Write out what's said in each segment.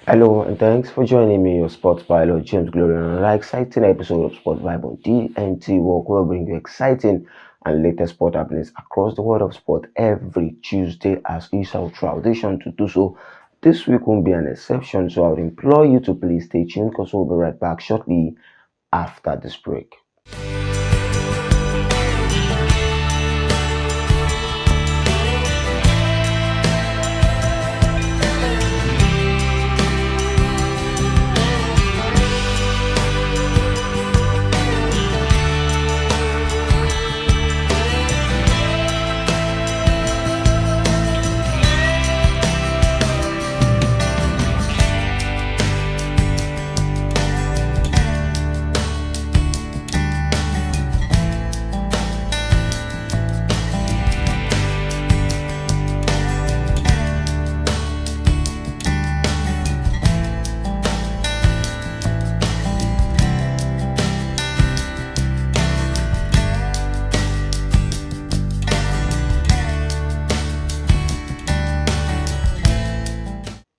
Hello and thanks for joining me, your sports pilot James Glory, on another exciting episode of Sport Vibe on DNT Work, where we bring you exciting and latest sport happenings across the world of sport every Tuesday as is our tradition to do so. This week won't be an exception, so I would implore you to please stay tuned because we'll be right back shortly after this break.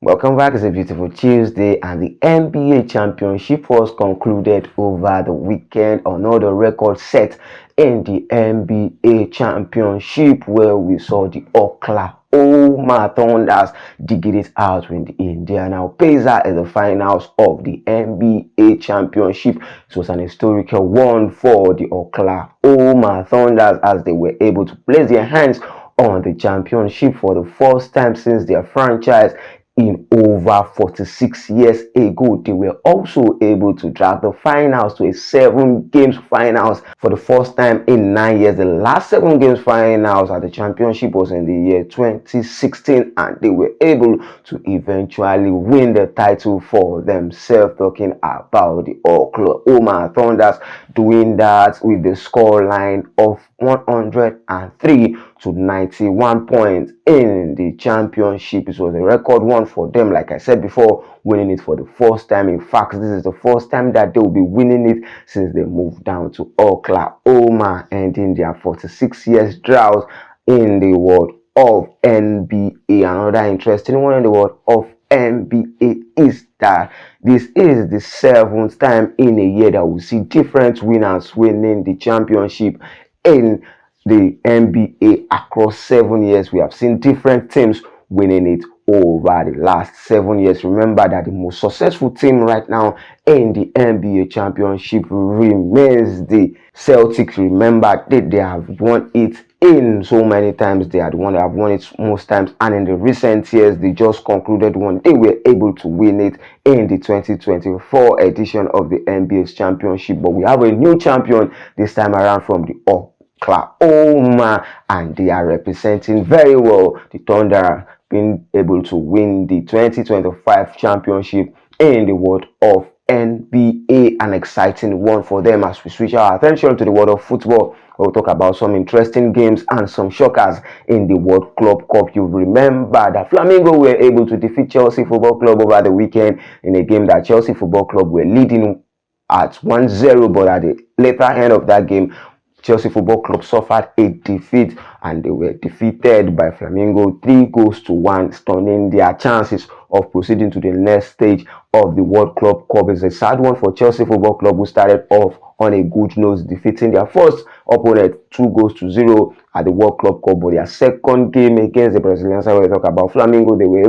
Welcome back. It's a beautiful Tuesday, and the NBA Championship was concluded over the weekend. Another record set in the NBA Championship, where we saw the Oklahoma Thunders digging it out with the Indiana Pacers in the finals of the NBA Championship. It was an historical one for the Oklahoma Thunders as they were able to place their hands on the championship for the first time since their franchise in over 46 years ago. They were also able to drag the finals to a 7-game finals for the first time in 9 years. The last 7 games finals at the championship was in the year 2016, and they were able to eventually win the title for themselves. Talking about the Oklahoma Thunders doing that with the scoreline of 103 to 91 points in the championship. It was a record one for them, like I said before, winning it for the first time. In fact, this is the first time that they will be winning it since they moved down to Oklahoma, ending their 46 years drought in the world of NBA. Another interesting one in the world of NBA is that this is the 7th time in a year that we see different winners winning the championship in the NBA. Across 7 years, we have seen different teams winning it over the last 7 years. Remember that the most successful team right now in the NBA championship remains the Celtics. Remember that they have won it in so many times. They are the one that have won it most times, and in the recent years they just concluded one. They were able to win it in the 2024 edition of the NBA's championship. But we have a new champion this time around from the Oklahoma, and they are representing very well the Thunder, being able to win the 2025 championship in the world of NBA. An exciting one for them. As we switch our attention to the world of football, we'll talk about some interesting games and some shockers in the World Club Cup. You remember that Flamengo were able to defeat Chelsea Football Club over the weekend in a game that Chelsea Football Club were leading at 1-0, but at the later end of that game, Chelsea Football Club suffered a defeat, and they were defeated by Flamengo 3-1, stunning their chances of proceeding to the next stage of the World Club Cup. It's a sad one for Chelsea Football Club, who started off on a good note, defeating their first opponent 2-0 at the World Club Cup, but their second game against the Brazilians, I will talk about Flamengo, they were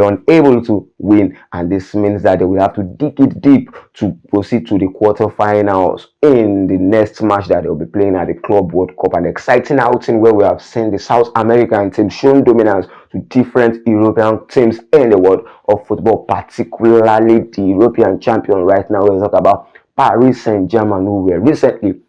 unable to win, and this means that they will have to dig it deep to proceed to the quarterfinals in the next match that they'll be playing at the Club World Cup. An exciting outing where we have seen the South American team showing dominance to different European teams in the world of football, particularly the European champion right now. We'll talk about Paris Saint-Germain, who were recently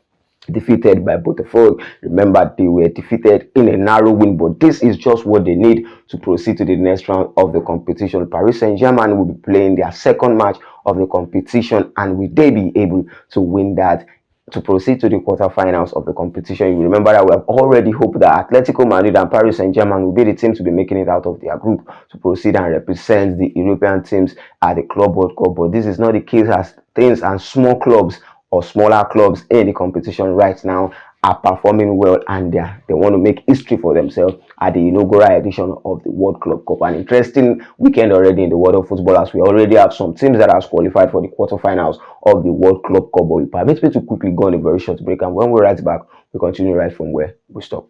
defeated by Botafogo. Remember, they were defeated in a narrow win, but this is just what they need to proceed to the next round of the competition. Paris Saint-Germain will be playing their second match of the competition, and will they be able to win that to proceed to the quarterfinals of the competition? You remember that we have already hoped that Atletico Madrid and Paris Saint-Germain will be the team to be making it out of their group to proceed and represent the European teams at the Club World Cup, but this is not the case, as things and small clubs or smaller clubs in the competition right now are performing well, and they want to make history for themselves at the inaugural edition of the World Club Cup. An interesting weekend already in the world of football, as we already have some teams that have qualified for the quarterfinals of the World Club Cup. But it permits me to quickly go on a very short break, and when we're right back, we continue right from where we stop.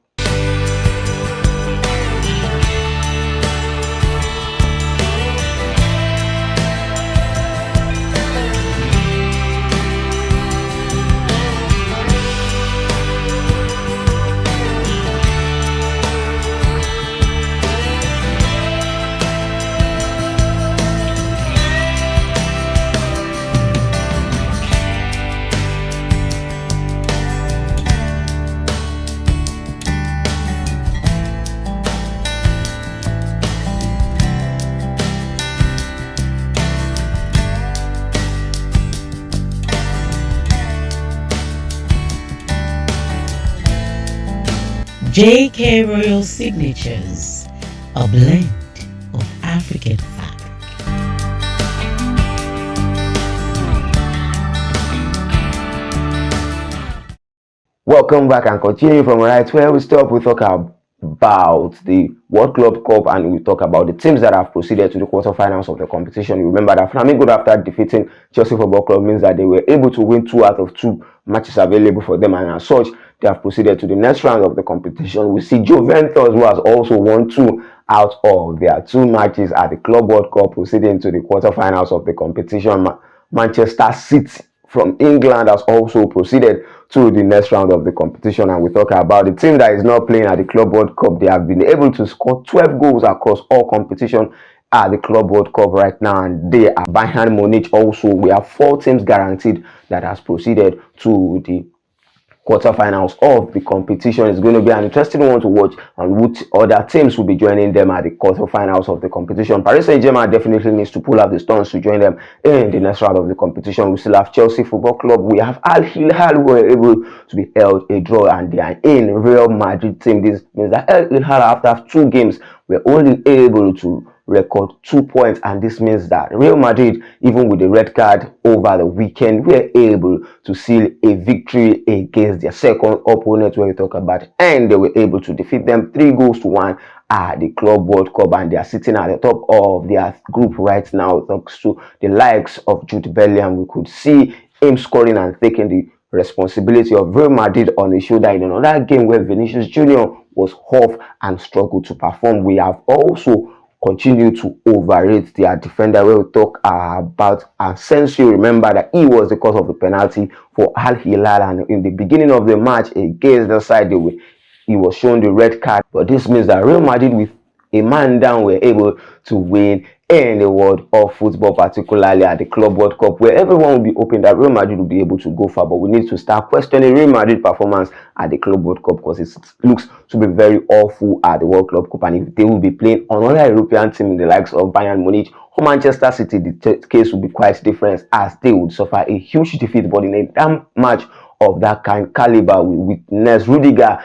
JK Royal Signatures, a blend of African fabric. Welcome back, and continue from right where we stop. We talk about the World Club Cup, and we talk about the teams that have proceeded to the quarterfinals of the competition. You remember that Flamengo, after defeating Chelsea Football Club, means that they were able to win 2 out of 2 matches available for them, and as such, they have proceeded to the next round of the competition. We see Juventus, who has also won 2 out of their 2 matches at the Club World Cup, proceeding to the quarterfinals of the competition. Manchester City from England has also proceeded to the next round of the competition, and we talk about the team that is not playing at the Club World Cup. They have been able to score 12 goals across all competition at the Club World Cup right now, and they are Bayern Munich. Also, we have 4 teams guaranteed that has proceeded to the quarterfinals of the competition. Is going to be an interesting one to watch, and which other teams will be joining them at the quarterfinals of the competition. Paris Saint-Germain definitely needs to pull out the stones to join them in the next round of the competition. We still have Chelsea Football Club. We have Al Hilal, who were able to be held a draw, and they are in Real Madrid team. This means that Al Hilal, after 2 games, were only able to record 2 points, and this means that Real Madrid, even with the red card over the weekend, were able to seal a victory against their second opponent when we talk about, and they were able to defeat them 3-1 at the Club World Cup, and they are sitting at the top of their group right now thanks to the likes of Jude Bellingham. We could see him scoring and taking the responsibility of Real Madrid on his shoulder in another game where Vinicius Junior was off and struggled to perform. We have also continue to overrate their defender. We'll talk about Asensio. Remember that he was the cause of the penalty for Al Hilal, and in the beginning of the match against the side, he was shown the red card. But this means that Real Madrid, with a man down, were able to win in the world of football, particularly at the Club World Cup, where everyone will be hoping that Real Madrid will be able to go far. But we need to start questioning Real Madrid performance at the Club World Cup, because it looks to be very awful at the World Club Cup, and if they will be playing another European team in the likes of Bayern Munich or Manchester City, the case will be quite different, as they would suffer a huge defeat. But in a match of that kind caliber, we witness Rudiger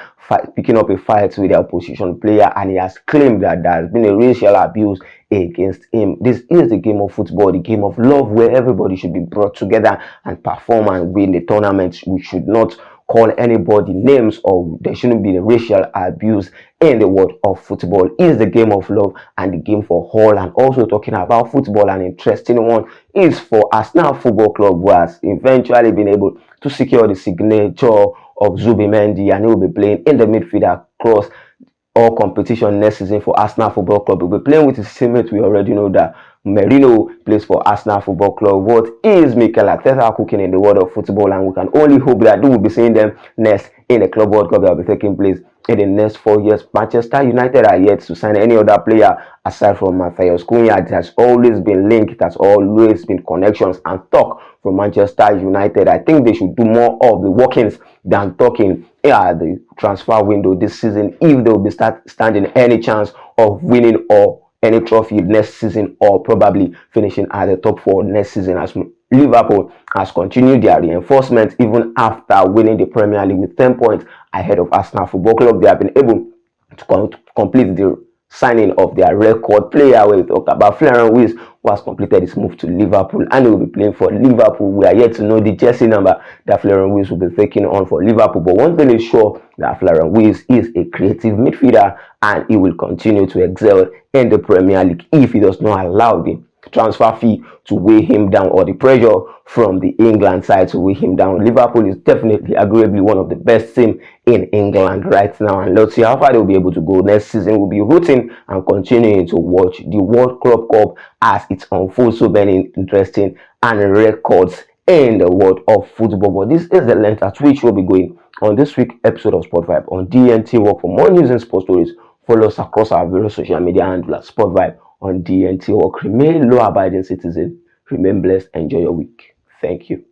picking up a fight with the opposition player, and he has claimed that there has been a racial abuse against him. This is the game of football, the game of love, where everybody should be brought together and perform and win the tournament. We should not call anybody names, or there shouldn't be the racial abuse in the world of football. It is the game of love and the game for all. And also talking about football, an interesting one is for Arsenal Football Club, who has eventually been able to secure the signature of Zubimendi, and he will be playing in the midfield across all competition next season for Arsenal Football Club. He will be playing with his teammate. We already know that Merino plays for Arsenal Football Club. What is Mikel Arteta cooking in the world of football? And we can only hope that we will be seeing them next in the Club World Cup that will be taking place in the next 4 years. Manchester United are yet to sign any other player aside from Matthias Cunha. It has always been linked, it has always been connections and talk from Manchester United. I think they should do more of the workings than talking at the transfer window this season, if they will be standing any chance of winning or any trophy next season, or probably finishing at the top 4 next season, as Liverpool has continued their reinforcement even after winning the Premier League with 10 points ahead of Arsenal Football Club. They have been able to complete the signing of their record player. We talk about Florian Wirtz, who has completed his move to Liverpool and he will be playing for Liverpool. We are yet to know the jersey number that Florian Wirtz will be taking on for Liverpool, but one thing is sure, that Florian Wirtz is a creative midfielder and he will continue to excel in the Premier League if he does not allow the transfer fee to weigh him down, or the pressure from the England side to weigh him down. Liverpool is definitely, arguably, one of the best teams in England right now, and let's see how far they'll be able to go next season. We'll be rooting and continuing to watch the World Club Cup as it unfolds. So many interesting and records in the world of football. But this is the length at which we'll be going on this week's episode of Sport Vibe on DNT Work. For more news and sports stories, follow us across our various social media handles. Sport Vibe on DNT Work. Remain law-abiding citizen. Remain blessed. Enjoy your week. Thank you.